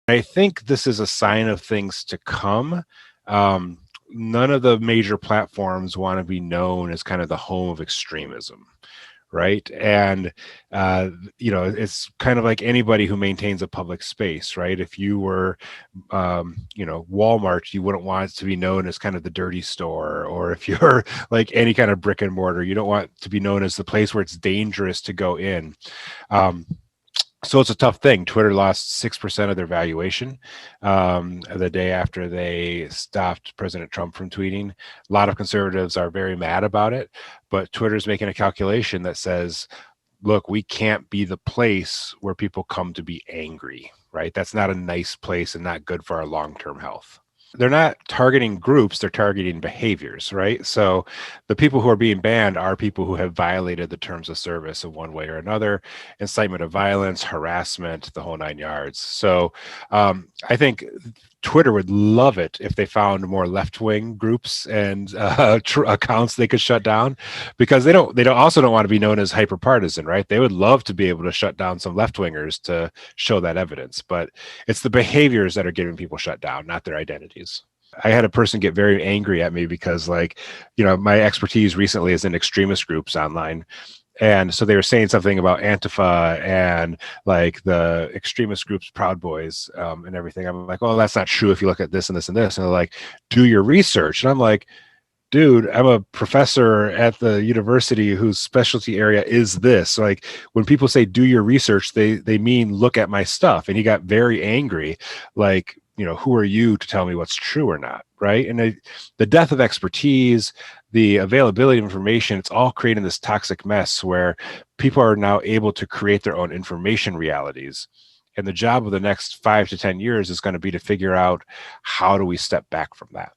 I think this is a sign of things to come. Um, None of the major platforms want to be known as kind of the home of extremism, right? And it's kind of like anybody who maintains a public space, right? If you were Walmart, you wouldn't want it to be known as kind of the dirty store, or if you're like any kind of brick and mortar, you don't want to be known as the place where it's dangerous to go in. um, so it's a tough thing. Twitter lost 6% of their valuation the day after they stopped President Trump from tweeting. A lot of conservatives are very mad about it, but Twitter's making a calculation that says, look, we can't be the place where people come to be angry, right? That's not a nice place and not good for our long-term health. They're not targeting groups, they're targeting behaviors, right? So the people who are being banned are people who have violated the terms of service in one way or another, incitement of violence, harassment, the whole nine yards. So I think Twitter would love it if they found more left-wing groups and accounts they could shut down, because they don't want to be known as hyper-partisan, right? They would love to be able to shut down some left-wingers to show that evidence, but it's the behaviors that are getting people shut down, not their identities. I had a person get very angry at me because, like, my expertise recently is in extremist groups online. And so they were saying something about Antifa and like the extremist groups, Proud Boys, and everything. I'm like, oh, that's not true if you look at this and this and this. And they're like, do your research. And I'm like, dude, I'm a professor at the university whose specialty area is this. Like, when people say do your research, they mean look at my stuff. And he got very angry, like, who are you to tell me what's true or not, right? And the death of expertise, the availability of information, it's all creating this toxic mess where people are now able to create their own information realities. And the job of the next 5 to 10 years is going to be to figure out, how do we step back from that?